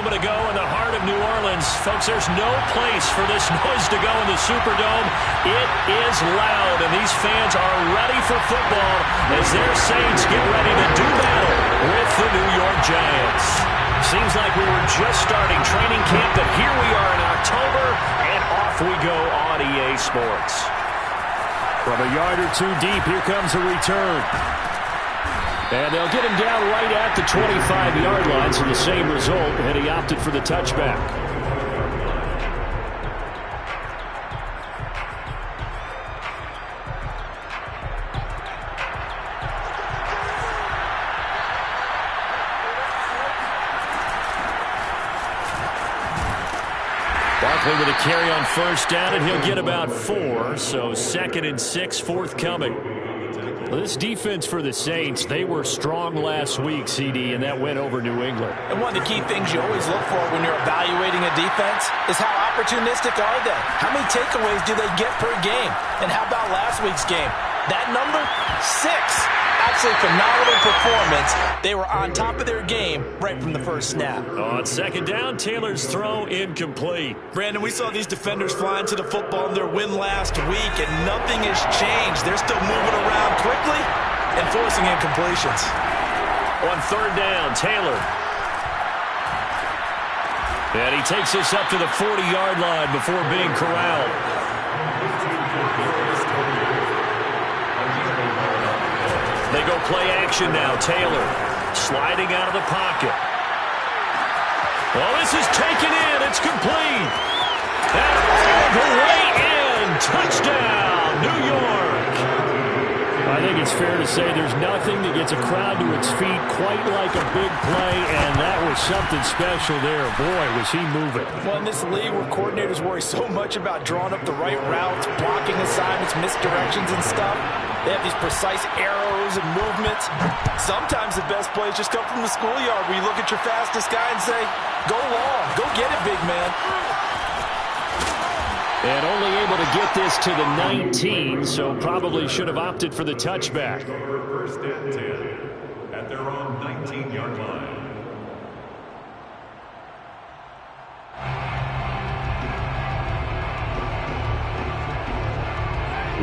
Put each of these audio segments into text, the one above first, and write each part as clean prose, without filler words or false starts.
moment ago in the heart of New Orleans. Folks, there's no place for this noise to go in the Superdome. It is loud, and these fans are ready for football as their Saints get ready to do battle with the New York Giants. Seems like we were just starting training camp, but here we are in October, and off we go on EA Sports. From a yard or two deep, here comes a return. And they'll get him down right at the 25-yard line, so the same result, and he opted for the touchback. Barkley with a carry on first down, and he'll get about 4, so 2nd and 6 forthcoming. Well, this defense for the Saints, they were strong last week, CD, and that went over New England. And one of the key things you always look for when you're evaluating a defense is how opportunistic are they? How many takeaways do they get per game? And how about last week's game? That number? 6. Absolutely phenomenal performance. They were on top of their game right from the first snap. On second down, Taylor's throw incomplete. Brandon, we saw these defenders flying to the football in their win last week, and nothing has changed. They're still moving around quickly and forcing incompletions. On third down, Taylor. And he takes us up to the 40-yard line before being corralled. They go play action now. Taylor sliding out of the pocket. Well, this is taken in. It's complete. And all the way in. Touchdown, New York. I think it's fair to say there's nothing that gets a crowd to its feet quite like a big play, and that was something special there. Boy, was he moving. Well, in this league where coordinators worry so much about drawing up the right routes, blocking assignments, misdirections and stuff, they have these precise arrows and movements. Sometimes the best plays just come from the schoolyard where you look at your fastest guy and say, go long, go get it, big man. And only able to get this to the 19, so probably should have opted for the touchback. First and 10 at their own 19-yard line.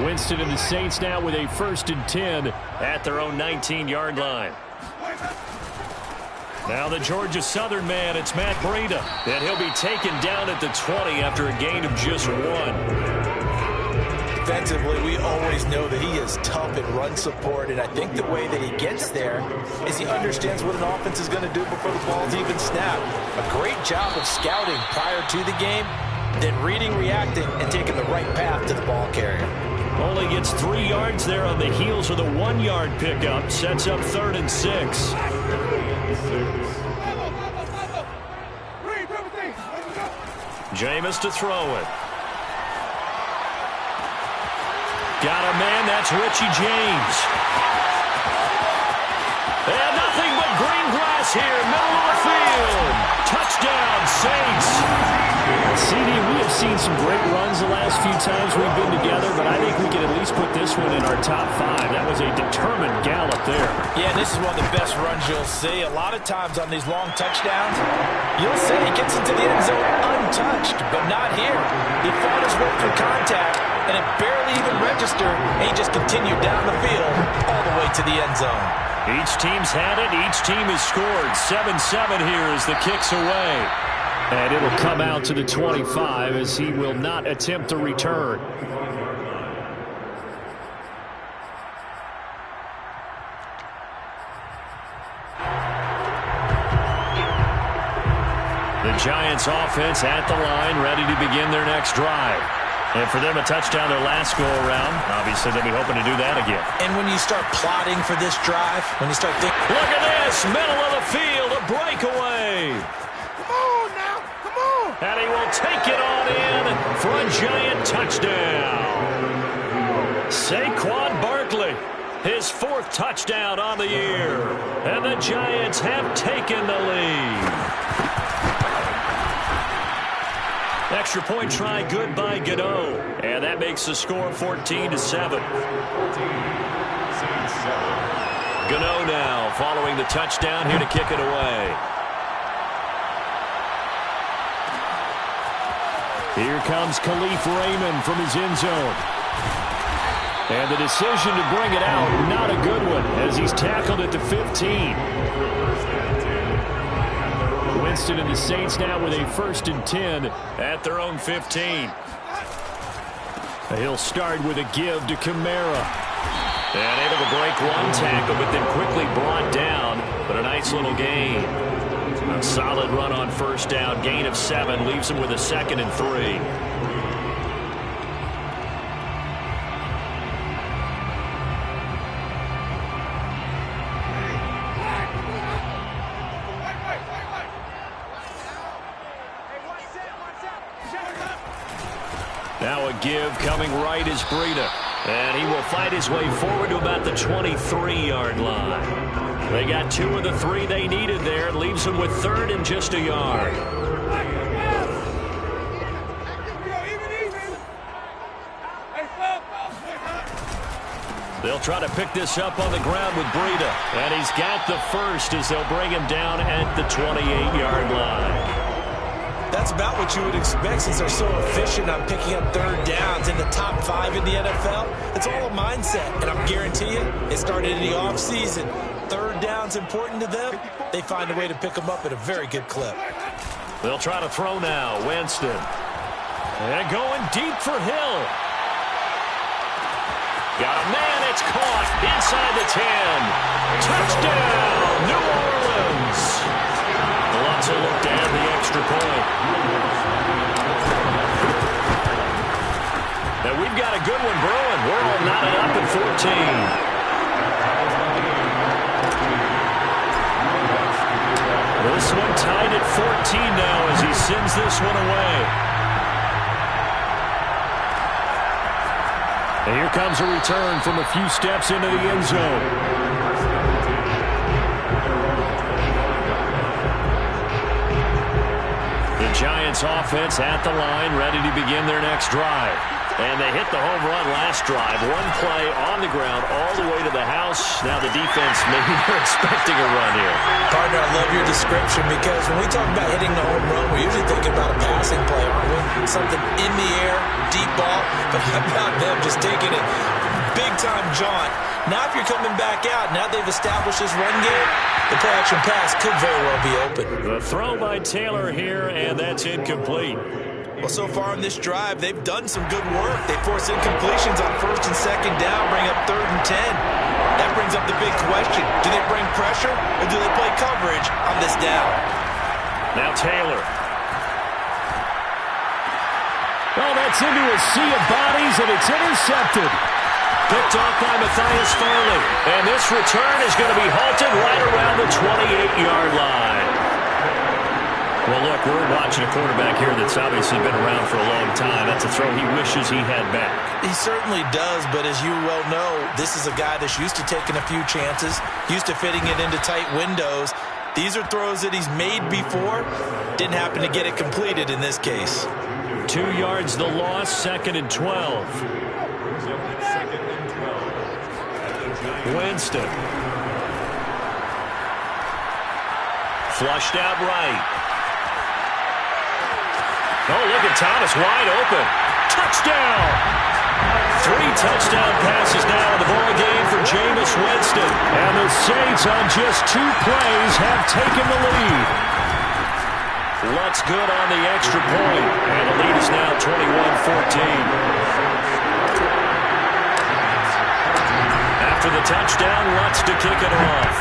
Winston and the Saints now with a 1st and 10 at their own 19-yard line. Now the Georgia Southern man, it's Matt Breida. And he'll be taken down at the 20 after a gain of just 1. Defensively, we always know that he is tough in run support, and I think the way that he gets there is he understands what an offense is going to do before the ball's even snapped. A great job of scouting prior to the game, then reading, reacting, and taking the right path to the ball carrier. Only gets 3 yards there on the heels of the 1-yard pickup. Sets up 3rd and 6. Jameis to throw it. Got a man, that's Richie James. And nothing but green grass here, middle of the field. Touchdown, Saints. CD, we have seen some great runs the last few times we've been together, but I think we can at least put this one in our top 5. That was a determined gallop there. Yeah, this is one of the best runs you'll see. A lot of times on these long touchdowns, you'll say he gets into the end zone untouched, but not here. He fought his way through contact, and it barely even registered, and he just continued down the field all the way to the end zone. Each team's had it. Each team has scored. 7-7 here as the kick's away. And it'll come out to the 25 as he will not attempt to return. The Giants offense at the line, ready to begin their next drive. And for them, a touchdown their last go-around. Obviously, they'll be hoping to do that again. And when you start plotting for this drive, when you start thinking... Look at this, middle of the field, a breakaway. Come on now, come on. And he will take it on in for a Giant touchdown. Saquon Barkley, his 4th touchdown on the year. And the Giants have taken the lead. Extra point try good by Gano. And that makes the score 14-7. Gano now following the touchdown here to kick it away. Here comes Khalif Raymond from his end zone. And the decision to bring it out, not a good one, as he's tackled at the 15. Winston and the Saints now with a 1st and 10 at their own 15. He'll start with a give to Kamara. And able to break one tackle, but then quickly brought down. But a nice little gain. A solid run on 1st down. Gain of 7 leaves him with a 2nd and 3. Now a give coming right is Breida. And he will fight his way forward to about the 23-yard line. They got 2 of the 3 they needed there. It leaves them with 3rd and just a yard. They'll try to pick this up on the ground with Breida. And he's got the 1st as they'll bring him down at the 28-yard line. That's about what you would expect since they're so efficient on picking up 3rd downs in the top 5 in the NFL. It's all a mindset, and I'm guaranteeing you, it started in the offseason. 3rd down's important to them. They find a way to pick them up at a very good clip. They'll try to throw now. Winston. And going deep for Hill. Got a man. It's caught inside the 10. Touchdown, New Orleans. Lots of look to add the extra point. Now we've got a good one brewing. We're all knotted up at 14. This one tied at 14 now as he sends this one away. And here comes a return from a few steps into the end zone. The Giants offense at the line, ready to begin their next drive. And they hit the home run last drive. One play on the ground all the way to the house. Now the defense, maybe they're expecting a run here. Partner, I love your description because when we talk about hitting the home run, we're usually thinking about a passing play, aren't we? Something in the air, deep ball. But how about them just taking it big-time jaunt? Now if you're coming back out, now they've established this run game, the play-action pass could very well be open. The throw by Taylor here, and that's incomplete. Well, so far in this drive, they've done some good work. They force incompletions on 1st and 2nd down, bring up 3rd and 10. That brings up the big question. Do they bring pressure, or do they play coverage on this down? Now Taylor. Well, that's into a sea of bodies, and it's intercepted. Picked off by Matthias Farley. And this return is going to be halted right around the 28-yard line. Well, look, we're watching a quarterback here that's obviously been around for a long time. That's a throw he wishes he had back. He certainly does, but as you well know, this is a guy that's used to taking a few chances, used to fitting it into tight windows. These are throws that he's made before. Didn't happen to get it completed in this case. 2 yards the loss, 2nd and 12. Winston. Flushed out right. Oh, look at Thomas, wide open. Touchdown! 3 touchdown passes now in the ball game for Jameis Winston. And the Saints on just 2 plays have taken the lead. Lutz good on the extra point. And the lead is now 21-14. After the touchdown, Lutz to kick it off.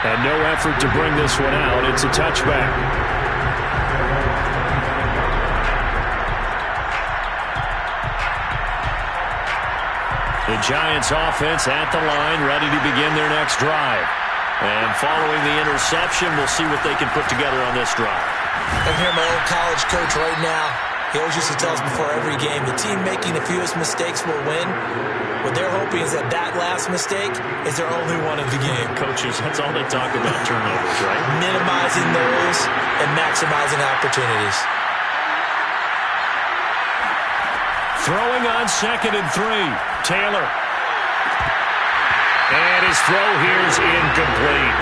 And no effort to bring this one out. It's a touchback. The Giants offense at the line, ready to begin their next drive. And following the interception, we'll see what they can put together on this drive. I can hear my old college coach right now. He always used to tell us before every game, the team making the fewest mistakes will win. What they're hoping is that last mistake is their only one of the game. Coaches, that's all they talk about, turnovers, right? Minimizing those and maximizing opportunities. Throwing on 2nd and 3. Taylor. And his his throw here is incomplete.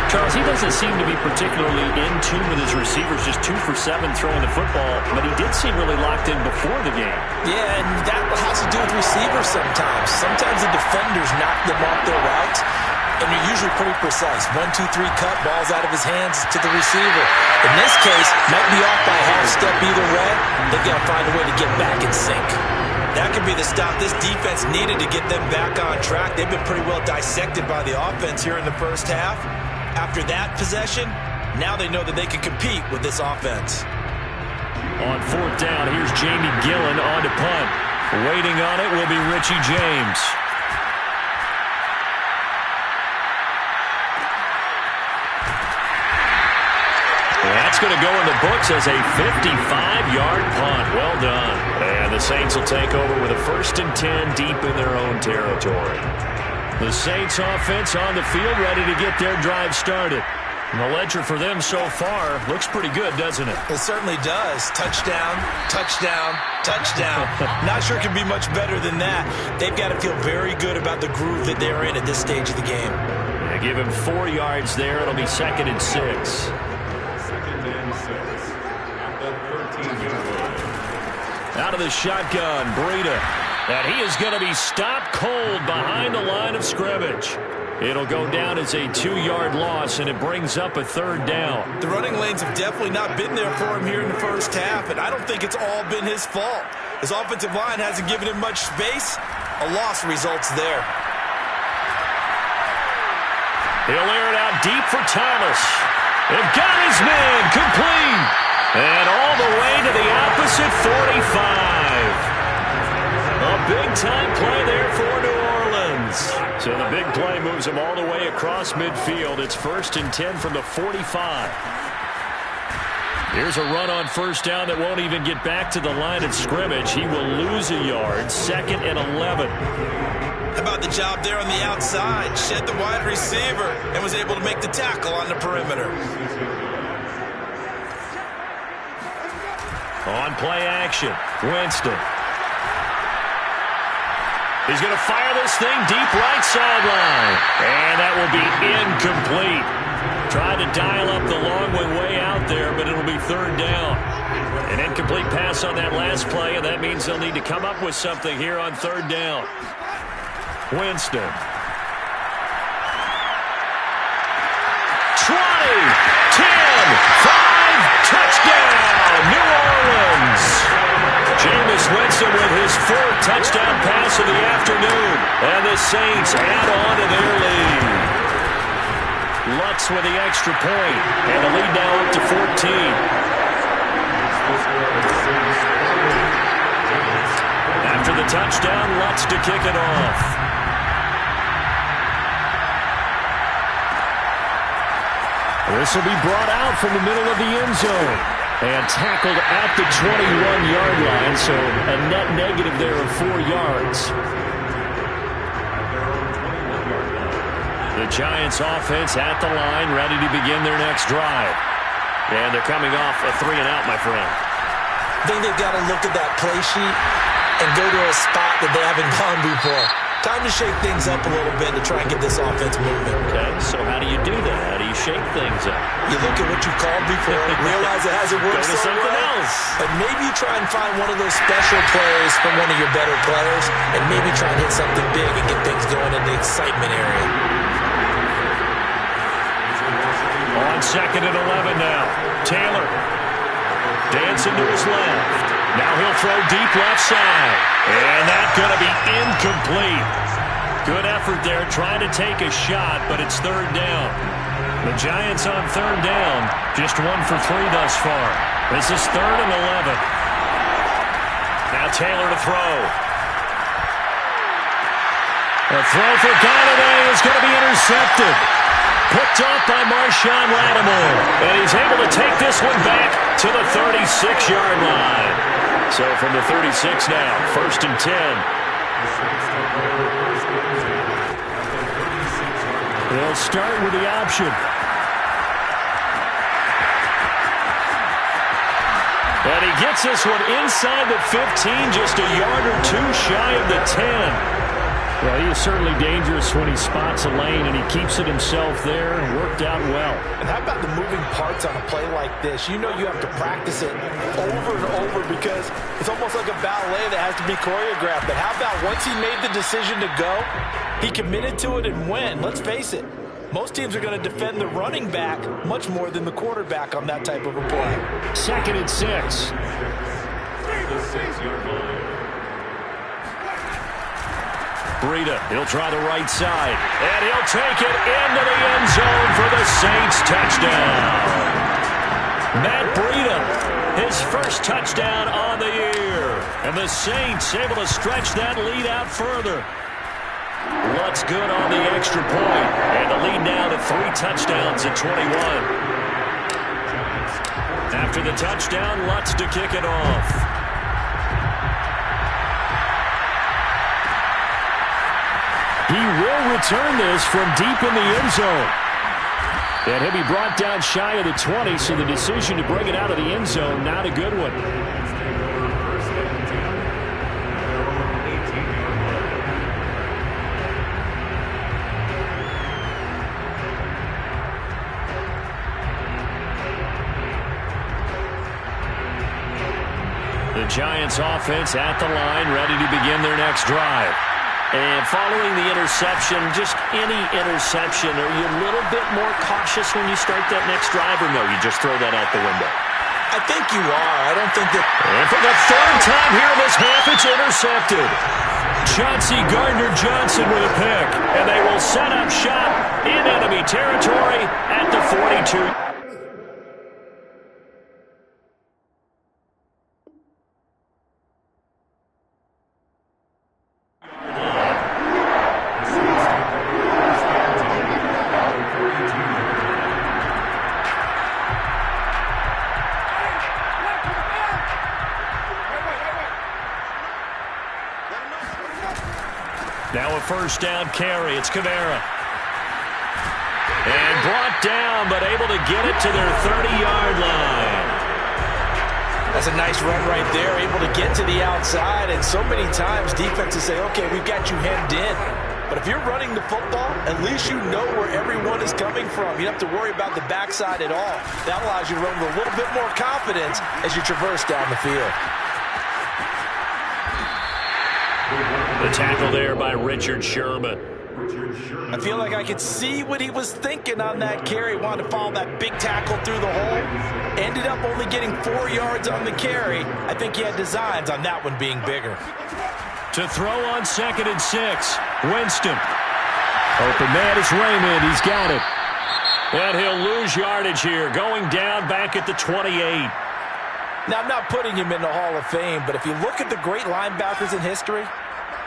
Charles, he doesn't seem to be particularly in tune with his receivers, just 2 for 7 throwing the football, but he did seem really locked in before the game. Yeah, and that has to do with receivers sometimes. Sometimes the defenders knock them off their routes, and you're usually pretty precise. 1, 2, 3 cut, balls out of his hands to the receiver. In this case, might be off by a half step either way. They've got to find a way to get back in sync. That could be the stop this defense needed to get them back on track. They've been pretty well dissected by the offense here in the first half. After that possession, now they know that they can compete with this offense. On 4th down, here's Jamie Gillen on to punt. Waiting on it will be Richie James. That's going to go in the books as a 55-yard punt. Well done. And the Saints will take over with a 1st and 10 deep in their own territory. The Saints offense on the field ready to get their drive started. And the ledger for them so far looks pretty good, doesn't it? It certainly does. Touchdown, touchdown, touchdown. Not sure it can be much better than that. They've got to feel very good about the groove that they're in at this stage of the game. They give him 4 yards there. It'll be 2nd and 6. 2nd and 6 at the 13-yard line. Out of the shotgun, Breida. And he is going to be stopped cold behind the line of scrimmage. It'll go down as a 2-yard loss, and it brings up a 3rd down. The running lanes have definitely not been there for him here in the first half, and I don't think it's all been his fault. His offensive line hasn't given him much space. A loss results there. He'll air it out deep for Thomas. They've got his man complete. And all the way to the opposite 45. A big-time play there for New Orleans. So the big play moves him all the way across midfield. It's 1st and 10 from the 45. Here's a run on 1st down that won't even get back to the line of scrimmage. He will lose a yard. 2nd and 11. How about the job there on the outside? Shed the wide receiver and was able to make the tackle on the perimeter. On play action, Winston. He's going to fire this thing deep right sideline. And that will be incomplete. Tried to dial up the long way out there, but it'll be 3rd down. An incomplete pass on that last play, and that means they'll need to come up with something here on 3rd down. Winston. 20, 10, 5, touchdown, New Orleans. Jameis Winston with his 4th touchdown pass of the afternoon. And the Saints add on to their lead. Lutz with the extra point. And the lead now up to 14. After the touchdown, Lutz to kick it off. This will be brought out from the middle of the end zone. And tackled at the 21-yard line, so a net negative there of 4 yards. The Giants offense at the line, ready to begin their next drive. And they're coming off a 3-and-out, my friend. I think they've got to look at that play sheet and go to a spot that they haven't gone before. Time to shake things up a little bit to try and get this offense moving. Okay, so how do you do that? How do you shake things up? You look at what you called before, realize it hasn't worked Go to so something well, else. and maybe you try and find one of those special plays from one of your better players, and maybe try and hit something big and get things going in the excitement area. On 2nd and 11 now. Taylor dancing to his left. Now he'll throw deep left side. And that's going to be incomplete. Good effort there trying to take a shot, but it's 3rd down. The Giants on 3rd down, just 1 for 3 thus far. This is 3rd and 11. Now Taylor to throw. A throw for Golladay is going to be intercepted. Picked off by Marshawn Lattimore. And he's able to take this one back to the 36-yard line. So from the 36 now, 1st and 10. They'll start with the option. And he gets this one inside the 15, just a yard or 2 shy of the 10. Well, he is certainly dangerous when he spots a lane, and he keeps it himself there. Worked out well. And how about the moving parts on a play like this? You know you have to practice it over and over because it's almost like a ballet that has to be choreographed. But how about once he made the decision to go, he committed to it and went. Let's face it, most teams are going to defend the running back much more than the quarterback on that type of a play. 2nd and 6. Breida, he'll try the right side, and he'll take it into the end zone for the Saints touchdown. Matt Breida, his first touchdown on the year, and the Saints able to stretch that lead out further. Lutz good on the extra point, and the lead now to 3 touchdowns at 21. After the touchdown, Lutz to kick it off. He will return this from deep in the end zone. And he'll be brought down shy of the 20, so the decision to bring it out of the end zone, not a good one. The Giants offense at the line, ready to begin their next drive. And following the interception, just any interception, are you a little bit more cautious when you start that next drive, or no, you just throw that out the window? I think you are. I don't think that... And for the 3rd time here in this half, it's intercepted. Chauncey Gardner-Johnson with a pick, and they will set up shop in enemy territory at the 42. Now a first down carry. It's Kamara. And brought down, but able to get it to their 30-yard line. That's a nice run right there, able to get to the outside. And so many times defenses say, okay, we've got you hemmed in. But if you're running the football, at least you know where everyone is coming from. You don't have to worry about the backside at all. That allows you to run with a little bit more confidence as you traverse down the field. The tackle there by Richard Sherman. I feel like I could see what he was thinking on that carry. Wanted to follow that big tackle through the hole. Ended up only getting 4 yards on the carry. I think he had designs on that one being bigger. To throw on 2nd and 6. Winston. Open man is Raymond. He's got it. And he'll lose yardage here. Going down back at the 28. Now, I'm not putting him in the Hall of Fame, but if you look at the great linebackers in history,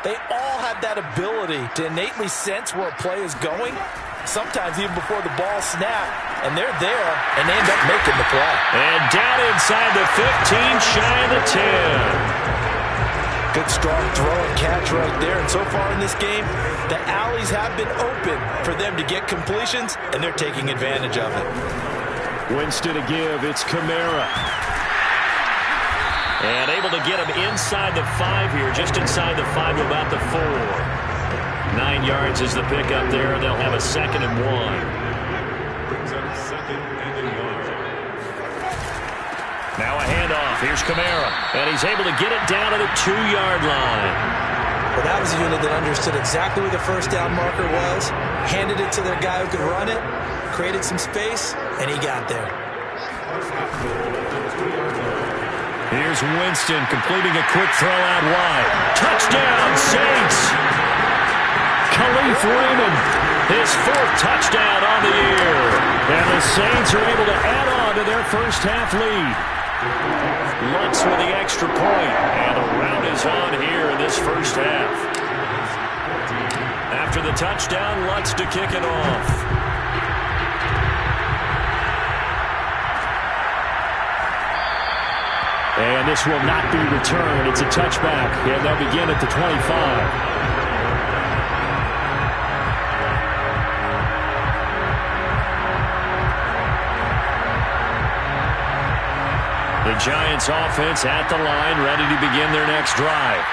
they all have that ability to innately sense where a play is going, sometimes even before the ball snaps, and they're there, and they end up making the play. And down inside the 15, shy of the 10. Good, strong throw and catch right there. And so far in this game, the alleys have been open for them to get completions, and they're taking advantage of it. Winston to give. It's Kamara. And able to get him inside the 5 here, just inside the 5 to about the 4. 9 yards is the pickup there. They'll have a 2nd and 1. Brings up 2nd and 1. Now a handoff. Here's Kamara. And he's able to get it down to the 2-yard line. Well, that was a unit that understood exactly where the first down marker was, handed it to their guy who could run it, created some space, and he got there. Here's Winston completing a quick throw out wide. Touchdown, Saints! Khalif Raymond, his 4th touchdown on the year. And the Saints are able to add on to their first half lead. Lutz with the extra point, and a rout is on here in this first half. After the touchdown, Lutz to kick it off. And this will not be returned. It's a touchback, and they'll begin at the 25. The Giants offense at the line, ready to begin their next drive.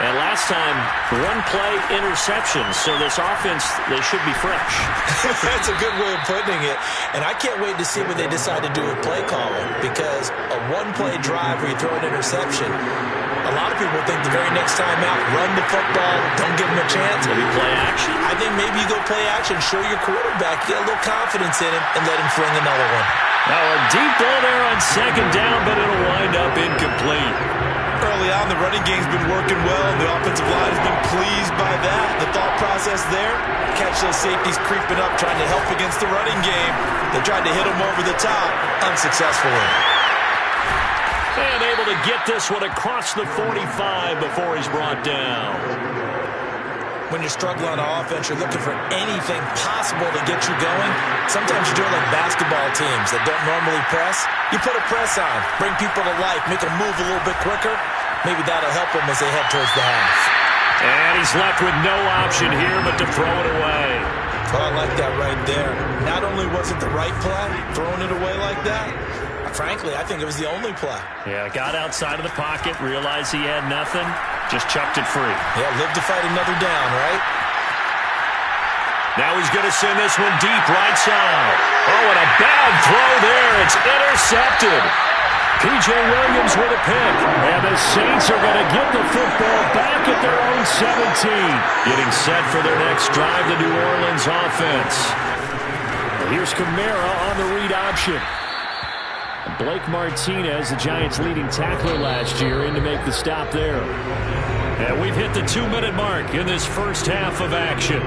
And last time, one-play interception. So this offense, they should be fresh. That's a good way of putting it. And I can't wait to see what they decide to do with play calling, because a one-play drive where you throw an interception, a lot of people think the very next time out, run the football, don't give them a chance. Maybe play action? I think maybe you go play action, show your quarterback, get a little confidence in him, and let him fling another one. Now a deep ball there on second down, but it'll wind up incomplete. Early on, the running game's been working well, and the offensive line has been pleased by that. The thought process there, catch those safeties creeping up, trying to help against the running game. They tried to hit them over the top, unsuccessfully. And able to get this one across the 45 before he's brought down. When you're struggling on offense, you're looking for anything possible to get you going. Sometimes you do it like basketball teams that don't normally press. You put a press on, bring people to life, make them move a little bit quicker. Maybe that'll help them as they head towards the half. And he's left with no option here but to throw it away. Oh, I like that right there. Not only was it the right play, throwing it away like that, frankly, I think it was the only play. Yeah, got outside of the pocket, realized he had nothing, just chucked it free. Yeah, live to fight another down, right? Now he's going to send this one deep right side. Oh, and a bad throw there. It's intercepted. P.J. Williams with a pick. And the Saints are going to get the football back at their own 17. Getting set for their next drive, the New Orleans offense. Here's Kamara on the read option. Blake Martinez, the Giants' leading tackler last year, in to make the stop there. And we've hit the 2-minute mark in this first half of action.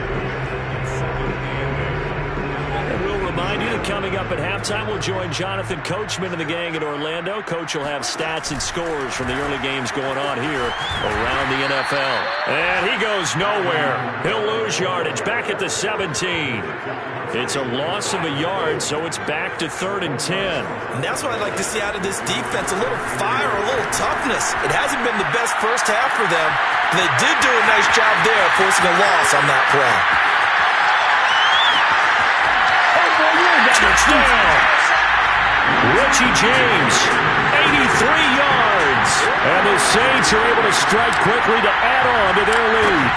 And we'll remind you that coming up at halftime, we'll join Jonathan Coachman and the gang in Orlando. Coach will have stats and scores from the early games going on here around the NFL. And he goes nowhere. He'll lose yardage back at the 17. It's a loss of a yard, so it's back to 3rd and 10. And that's what I'd like to see out of this defense, a little fire, a little toughness. It hasn't been the best first half for them, but they did do a nice job there forcing a loss on that play. Touchdown! Richie James, 83 yards. And the Saints are able to strike quickly to add on to their lead.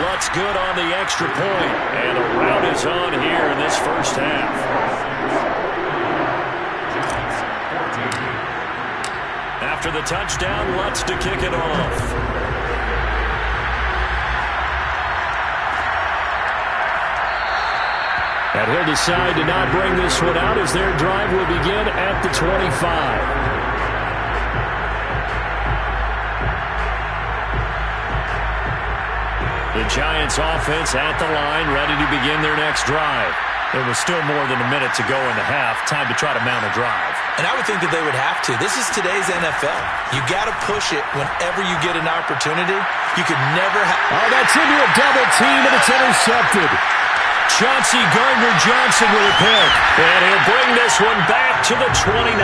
Lutz good on the extra point, and a rout is on here in this first half. After the touchdown, Lutz to kick it off. And he'll decide to not bring this one out as their drive will begin at the 25. The Giants offense at the line, ready to begin their next drive. There was still more than a minute to go in the half. Time to try to mount a drive. And I would think that they would have to. This is today's NFL. You got to push it whenever you get an opportunity. You could never have... Oh, that's into a double team, and it's intercepted. Chauncey Gardner-Johnson with a pick. And he'll bring this one back to the 29.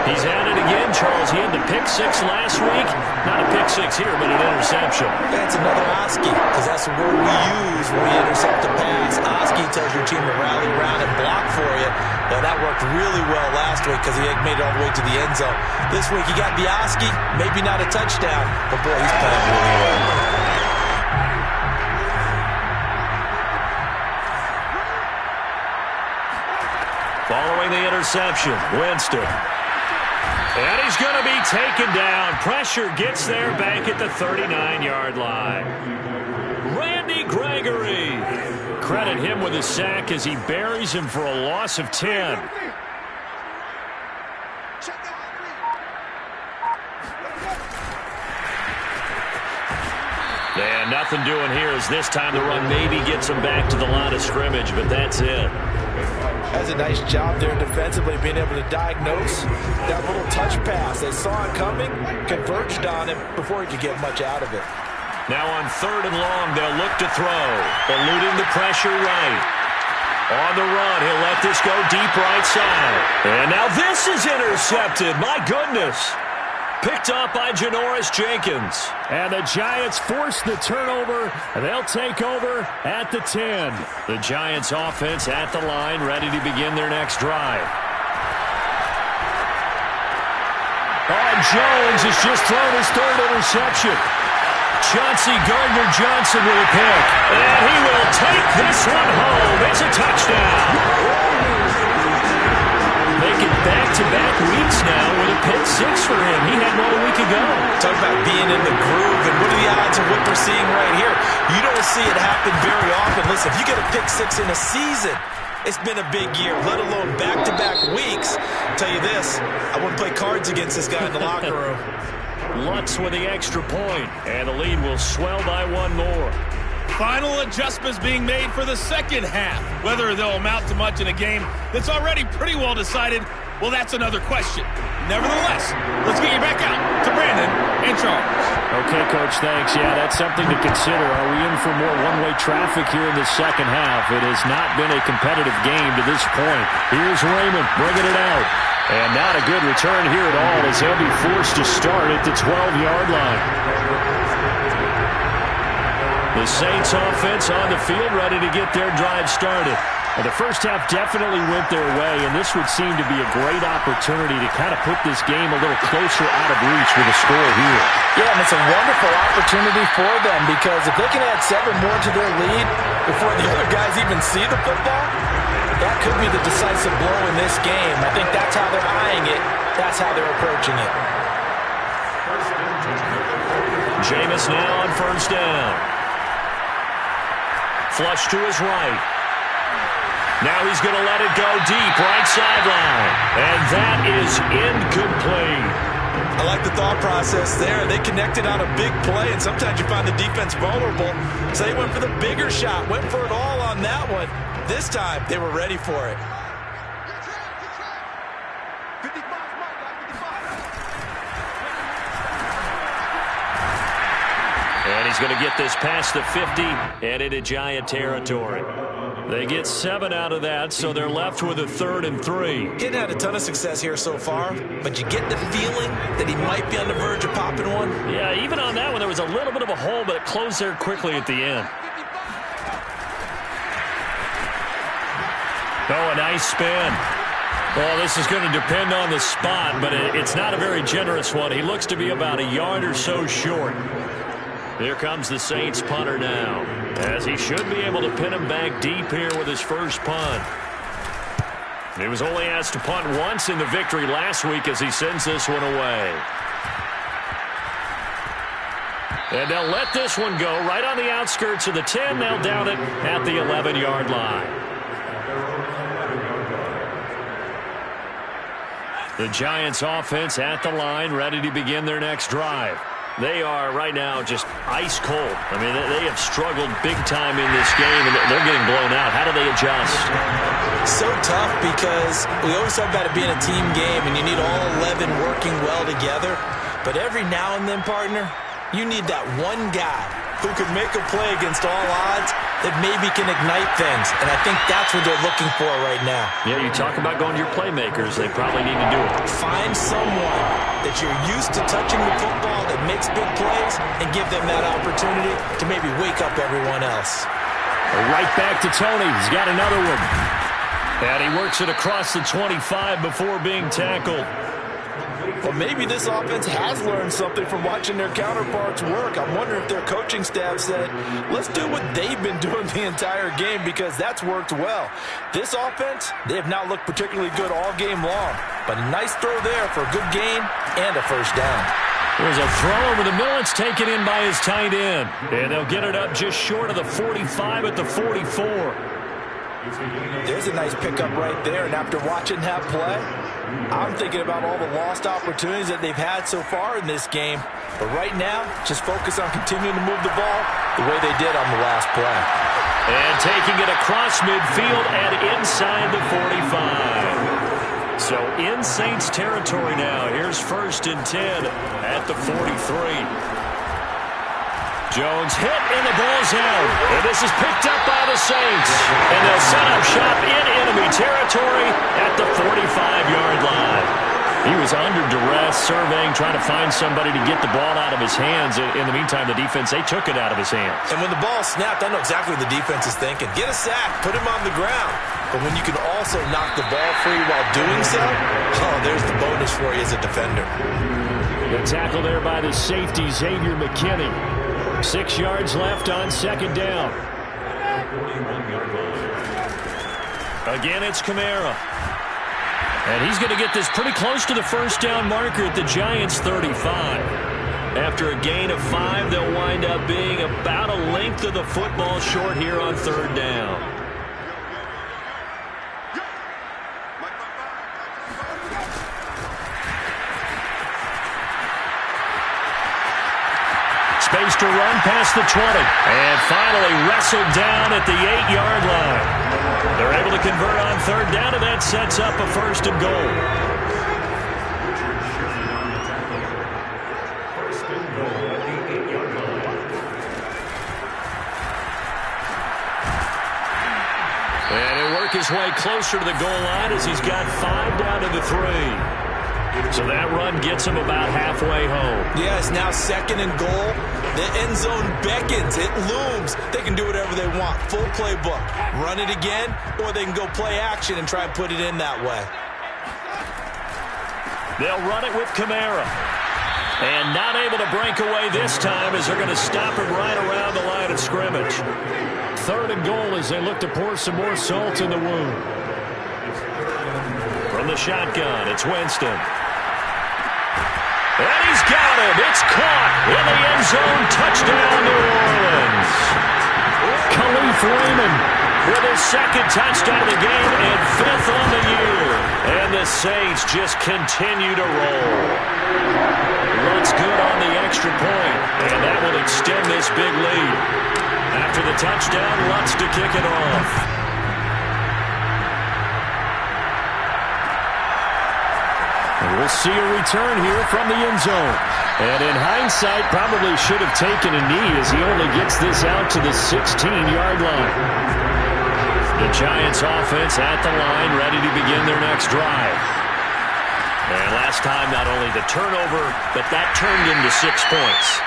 He's at it again, Charles. He had the pick six last week. Not a pick six here, but an interception. That's another Oski, because that's the word we use when we intercept a pass. Oski tells your team to rally around and block for you. Well, that worked really well last week because he made it all the way to the end zone. This week, he got the Oski, maybe not a touchdown, but boy, he's playing really well. Following the interception, Winston. And he's going to be taken down. Pressure gets there back at the 39-yard line. Randy Gregory. Credit him with a sack as he buries him for a loss of 10. And nothing doing here as this time the run maybe gets him back to the line of scrimmage, but that's it. That's a nice job there defensively, being able to diagnose that little touch pass. They saw it coming, converged on him before he could get much out of it. Now on 3rd and long, they'll look to throw, eluding the pressure right. On the run, he'll let this go deep right side. And now this is intercepted. My goodness. Picked up by Janoris Jenkins. And the Giants force the turnover, and they'll take over at the 10. The Giants offense at the line, ready to begin their next drive. Oh, Jones has just thrown his third interception. Chauncey Gardner-Johnson with a pick. And he will take this one home. It's a touchdown. Making back-to-back weeks now with a pick six for him. He had one a week ago. Talk about being in the groove, and what are the odds of what we're seeing right here? You don't see it happen very often. Listen, if you get a pick six in a season, it's been a big year, let alone back-to-back weeks. I'll tell you this, I wouldn't play cards against this guy in the locker room. Lutz with the extra point, and the lead will swell by one more. Final adjustments being made for the second half. Whether they'll amount to much in a game that's already pretty well decided, well, that's another question. Nevertheless, let's get you back out to Brandon and Charles. Okay, Coach, thanks. Yeah, that's something to consider. Are we in for more one-way traffic here in the second half? It has not been a competitive game to this point. Here's Raymond bringing it out. And not a good return here at all as he'll be forced to start at the 12-yard line. The Saints offense on the field ready to get their drive started. And the first half definitely went their way, and this would seem to be a great opportunity to kind of put this game a little closer out of reach with a score here. Yeah, and it's a wonderful opportunity for them because if they can add 7 more to their lead before the other guys even see the football, that could be the decisive blow in this game. I think that's how they're eyeing it. That's how they're approaching it. Jameis now on first down. Flush to his right. Now he's going to let it go deep, right sideline. And that is incomplete. I like the thought process there. They connected on a big play, and sometimes you find the defense vulnerable. So they went for the bigger shot, went for it all on that one. This time, they were ready for it. And he's going to get this past the 50 and into Giant territory. They get 7 out of that, so they're left with a 3rd and 3. He hadn't had a ton of success here so far, but you get the feeling that he might be on the verge of popping one. Yeah, even on that one, there was a little bit of a hole, but it closed there quickly at the end. Oh, a nice spin. Well, this is going to depend on the spot, but it's not a very generous one. He looks to be about a yard or so short. Here comes the Saints punter now, as he should be able to pin him back deep here with his first punt. He was only asked to punt once in the victory last week as he sends this one away. And they'll let this one go right on the outskirts of the 10. They'll down it at the 11-yard line. The Giants offense at the line, ready to begin their next drive. They are right now just ice cold. I mean, they have struggled big time in this game, and they're getting blown out. How do they adjust? So tough because we always talk about it being a team game, and you need all 11 working well together. But every now and then, partner, you need that one guy who can make a play against all odds that maybe can ignite things. And I think that's what they're looking for right now. Yeah, you talk about going to your playmakers. They probably need to do it. Find someone that you're used to touching the football that makes big plays and give them that opportunity to maybe wake up everyone else. Right back to Tony. He's got another one. And he works it across the 25 before being tackled. Well, maybe this offense has learned something from watching their counterparts work. I'm wondering if their coaching staff said, let's do what they've been doing the entire game because that's worked well. This offense, they have not looked particularly good all game long. But a nice throw there for a good gain and a first down. There's a throw over the middle. It's taken in by his tight end. And they'll get it up just short of the 45 at the 44. There's a nice pickup right there, and after watching that play, I'm thinking about all the lost opportunities that they've had so far in this game. But right now, just focus on continuing to move the ball the way they did on the last play. And taking it across midfield and inside the 45. So in Saints territory now. Here's 1st and 10 at the 43. Jones hit and the ball's out. And this is picked up by the Saints. And they'll set up shop in enemy territory at the 45-yard line. He was under duress, surveying, trying to find somebody to get the ball out of his hands. In the meantime, the defense, they took it out of his hands. And when the ball snapped, I know exactly what the defense is thinking. Get a sack, put him on the ground. But when you can also knock the ball free while doing so, oh, there's the bonus for you as a defender. The tackle there by the safety, Xavier McKinney. 6 yards left on second down. Again, it's Kamara. And he's going to get this pretty close to the first down marker at the Giants' 35. After a gain of 5, they'll wind up being about a length of the football short here on third down. Space to run past the 20. And finally wrestled down at the 8-yard line. They're able to convert on third down, and that sets up a first and goal. And he'll work his way closer to the goal line as he's got 5 down to the 3. So that run gets him about halfway home. Yeah, it's now second and goal. The end zone beckons. It looms. They can do whatever they want. Full playbook. Run it again, or they can go play action and try and put it in that way. They'll run it with Kamara. And not able to break away this time as they're going to stop him right around the line of scrimmage. Third and goal as they look to pour some more salt in the wound. From the shotgun, it's Winston. And he's got it. It's caught in the end zone. Touchdown, New Orleans. Khalif Raymond with his second touchdown of the game and 5th on the year. And the Saints just continue to roll. Lutz good on the extra point, and that will extend this big lead. After the touchdown, Lutz to kick it off. We'll see a return here from the end zone. And in hindsight, probably should have taken a knee as he only gets this out to the 16-yard line. The Giants offense at the line, ready to begin their next drive. And last time, not only the turnover, but that turned into 6 points.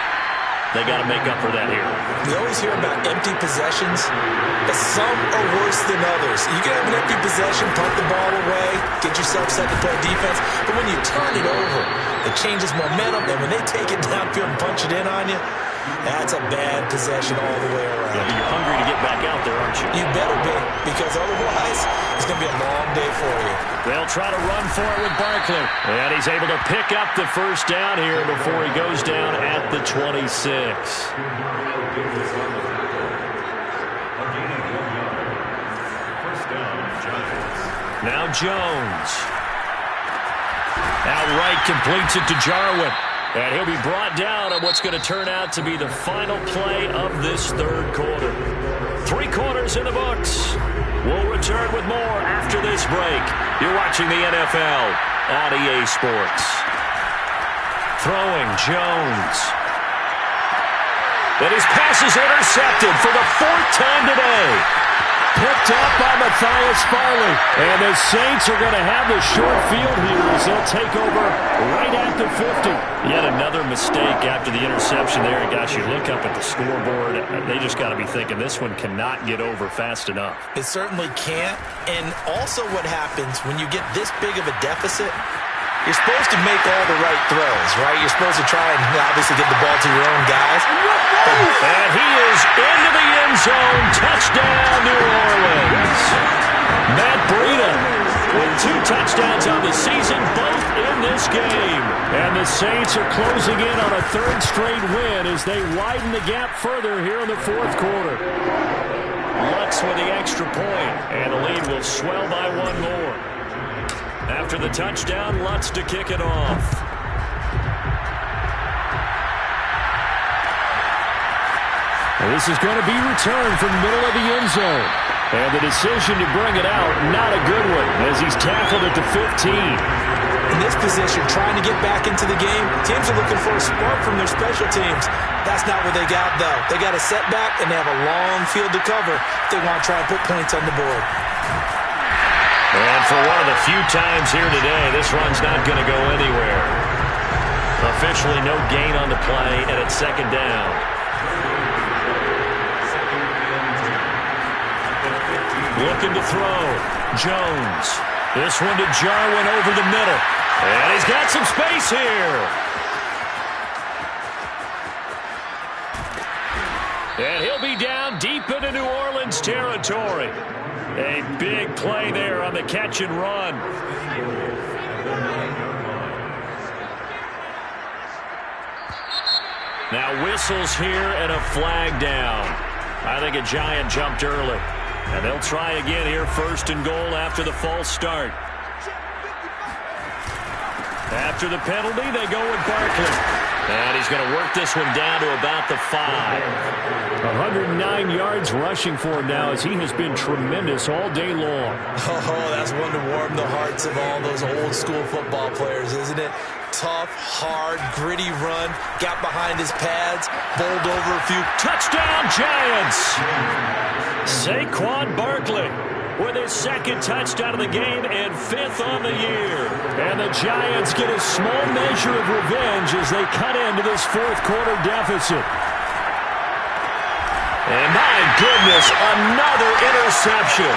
They got to make up for that here. We always hear about empty possessions, but some are worse than others. You can have an empty possession, punt the ball away, get yourself set to play defense, but when you turn it over, it changes momentum, and when they take it downfield and punch it in on you, that's a bad possession all the way around. Yeah, but you're hungry to get back out there, aren't you? You better be, because otherwise it's going to be a long day for you. They'll try to run for it with Barkley. And he's able to pick up the first down here before he goes down at the 26. Now Jones. Outright completes it to Jarwin. And he'll be brought down on what's going to turn out to be the final play of this third quarter. 3 quarters in the books. We'll return with more after this break. You're watching the NFL on EA Sports. Throwing Jones. And his pass is intercepted for the 4th time today. Picked up by Matthias Farley. And the Saints are going to have the short field here as they'll take over right at the 50. Yet another mistake after the interception there. And gosh, you look up at the scoreboard, they just got to be thinking this one cannot get over fast enough. It certainly can't. And also what happens when you get this big of a deficit, you're supposed to make all the right throws, right? You're supposed to try and obviously get the ball to your own guys. And he is into the end zone. Touchdown, New Orleans. Matt Breida with 2 touchdowns on the season, both in this game. And the Saints are closing in on a 3rd straight win as they widen the gap further here in the 4th quarter. Lutz with the extra point, and the lead will swell by 1 more. After the touchdown, Lutz to kick it off. And this is going to be returned from the middle of the end zone. And the decision to bring it out, not a good one, as he's tackled at the 15. In this position, trying to get back into the game, teams are looking for a spark from their special teams. That's not what they got, though. They got a setback, and they have a long field to cover if they want to try and put points on the board. And for one of the few times here today, this run's not going to go anywhere. Officially no gain on the play, and it's second down. Looking to throw. Jones. This one to Jarwin over the middle. And he's got some space here. And he'll be down deep into New Orleans territory. A big play there on the catch and run. Now whistles here and a flag down. I think a Giant jumped early. And they'll try again here, first and goal after the false start. After the penalty, they go with Barkley. And he's going to work this one down to about the 5. 109 yards rushing for him now as he has been tremendous all day long. Oh, that's one to warm the hearts of all those old school football players, isn't it? Tough, hard, gritty run, got behind his pads, bowled over a few. Touchdown, Giants! Saquon Barkley with his second touchdown of the game and 5th on the year. And the Giants get a small measure of revenge as they cut into this fourth quarter deficit. And my goodness, another interception.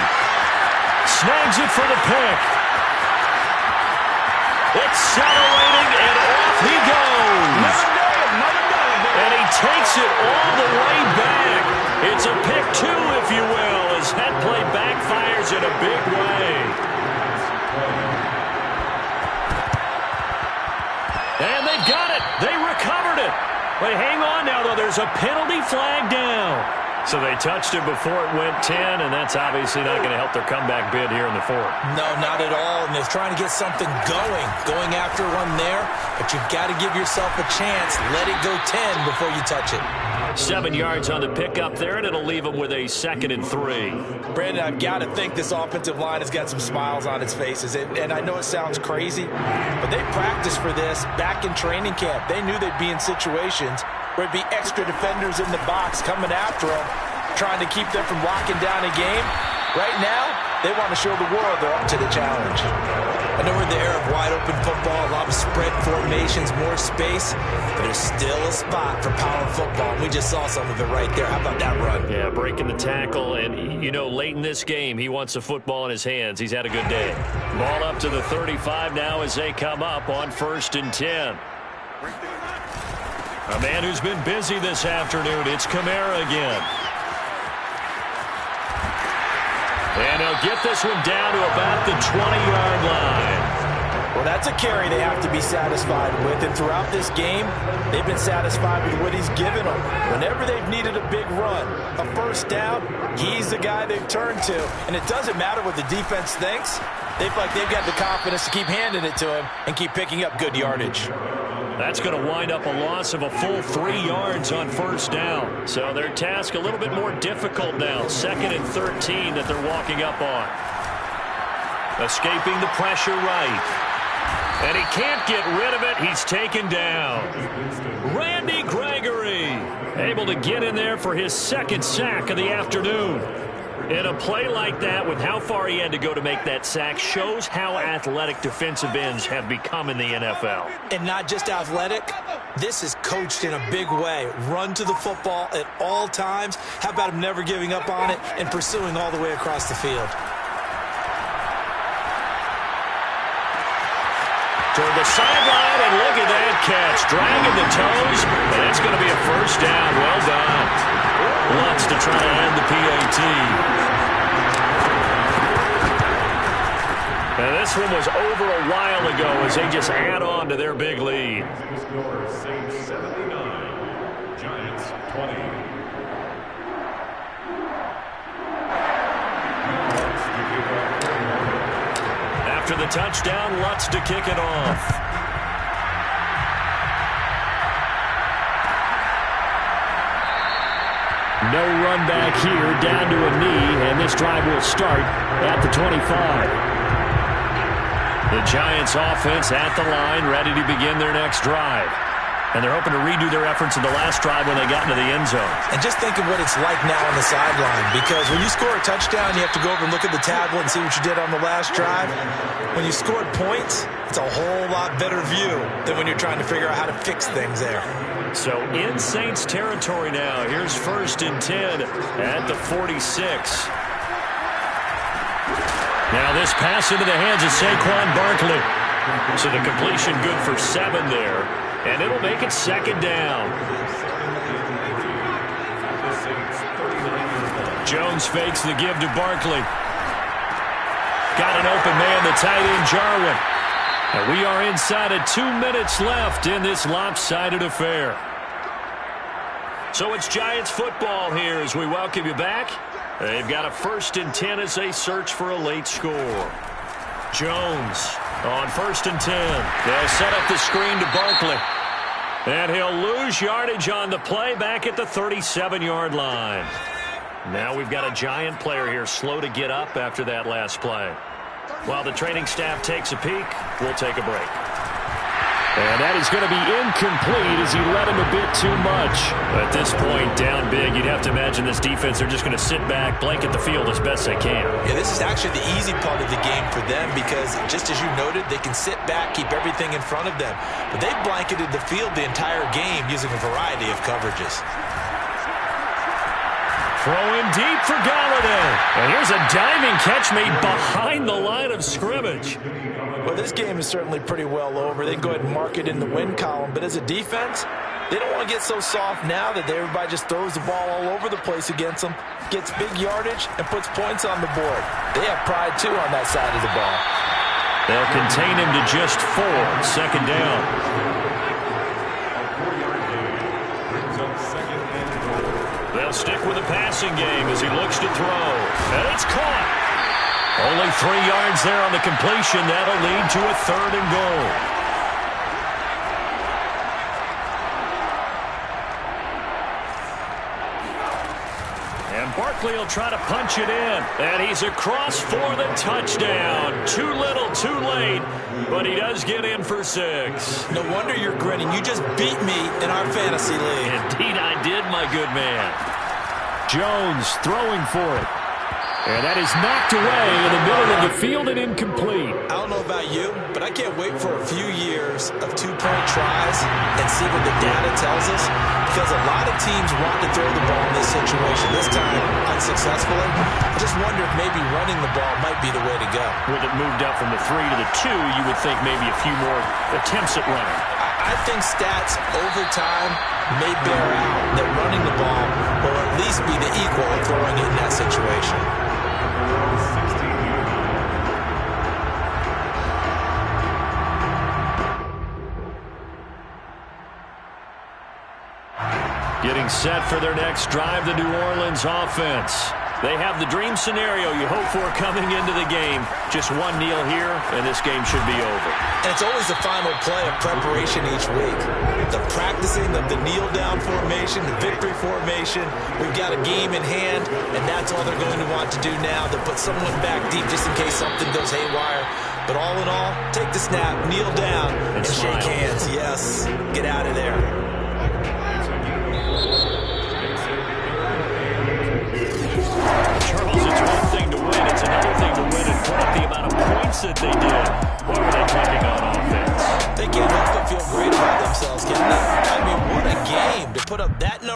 Snags it for the pick. Accelerating, and off he goes. And he takes it all the way back. It's a pick 2, if you will, as that play backfires in a big way. And they've got it. They recovered it. But hang on now, though. There's a penalty flag down. So they touched it before it went 10, and that's obviously not going to help their comeback bid here in the fourth. No, not at all. And they're trying to get something going after one there. But you've got to give yourself a chance. Let it go 10 before you touch it. 7 yards on the pickup there, and it'll leave them with a 2nd and 3. Brandon, I've got to think this offensive line has got some smiles on its faces. And I know it sounds crazy, but they practiced for this back in training camp. They knew they'd be in situations where it'd be extra defenders in the box coming after them, trying to keep them from locking down a game. Right now, they want to show the world they're up to the challenge. I know we're in the era of wide-open football, a lot of spread formations, more space, but there's still a spot for power football, and we just saw some of it right there. How about that run? Yeah, breaking the tackle, and, you know, late in this game, he wants the football in his hands. He's had a good day. Ball up to the 35 now as they come up on 1st and 10. A man who's been busy this afternoon, it's Kamara again. And he'll get this one down to about the 20-yard line. Well, that's a carry they have to be satisfied with. And throughout this game, they've been satisfied with what he's given them. Whenever they've needed a big run, a first down, he's the guy they've turned to. And it doesn't matter what the defense thinks. They feel like they've got the confidence to keep handing it to him and keep picking up good yardage. That's going to wind up a loss of a full 3 yards on first down. So their task a little bit more difficult now. 2nd and 13 that they're walking up on. Escaping the pressure right. And he can't get rid of it. He's taken down. Randy Gregory able to get in there for his 2nd sack of the afternoon. In a play like that, with how far he had to go to make that sack, shows how athletic defensive ends have become in the NFL. And not just athletic, this is coached in a big way. Run to the football at all times. How about him never giving up on it and pursuing all the way across the field? Toward the sideline, and look at that catch. Dragging the toes, and it's going to be a first down. Well done. Lutz to try to end the PAT. And this one was over a while ago as they just add on to their big lead. Score Saints 79, Giants 20. After the touchdown, Lutz to kick it off. No run back here, down to a knee, and this drive will start at the 25. The Giants offense at the line, ready to begin their next drive. And they're hoping to redo their efforts in the last drive when they got into the end zone. And just think of what it's like now on the sideline, because when you score a touchdown, you have to go over and look at the tablet and see what you did on the last drive. When you scored points, it's a whole lot better view than when you're trying to figure out how to fix things there. So in Saints territory now. Here's 1st and 10 at the 46. Now this pass into the hands of Saquon Barkley. So the completion good for 7 there. And it'll make it 2nd down. Jones fakes the give to Barkley. Got an open man, the tight end Jarwin. And we are inside of 2 minutes left in this lopsided affair. So it's Giants football here as we welcome you back. They've got a 1st and 10 as they search for a late score. Jones on 1st and 10. They'll set up the screen to Barkley. And he'll lose yardage on the play back at the 37-yard line. Now we've got a Giant player here slow to get up after that last play. While the training staff takes a peek, we'll take a break. And that is going to be incomplete as he led him a bit too much. At this point, down big, you'd have to imagine this defense, they're just going to sit back, blanket the field as best they can. Yeah, this is actually the easy part of the game for them because, just as you noted, they can sit back, keep everything in front of them. But they've blanketed the field the entire game using a variety of coverages. Throwing deep for Galladay. And here's a diving catch made behind the line of scrimmage. Well, this game is certainly pretty well over. They can go ahead and mark it in the win column. But as a defense, they don't want to get so soft now that everybody just throws the ball all over the place against them, gets big yardage, and puts points on the board. They have pride, too, on that side of the ball. They'll contain him to just 4. 2nd down. They'll stick with the passing game as he looks to throw. And it's caught. Only 3 yards there on the completion. That'll lead to a 3rd and goal. And Barkley will try to punch it in. And he's across for the touchdown. Too little, too late. But he does get in for 6. No wonder you're grinning. You just beat me in our fantasy league. Indeed I did, my good man. Jones throwing for it. And that is knocked away in the middle of the field and incomplete. I don't know about you, but I can't wait for a few years of 2-point tries and see what the data tells us. Because a lot of teams want to throw the ball in this situation, this time unsuccessfully. I just wonder if maybe running the ball might be the way to go. With it moved up from the 3 to the 2, you would think maybe a few more attempts at running. I think stats over time may bear out that running the ball will at least be the equal of throwing it in that situation. Getting set for their next drive, the New Orleans offense. They have the dream scenario you hope for coming into the game. Just one kneel here, and this game should be over. And it's always the final play of preparation each week. The practicing of the kneel-down formation, the victory formation. We've got a game in hand, and that's all they're going to want to do now. They'll put someone back deep just in case something goes haywire. But all in all, take the snap, kneel down, and shake hands. Yes, get out of there. Charles, it's one thing to win. It's another thing to win and put up the amount of points that they did. What were they clicking on offense? They can't help but feel great about themselves, can they? I mean, what a game to put up that number.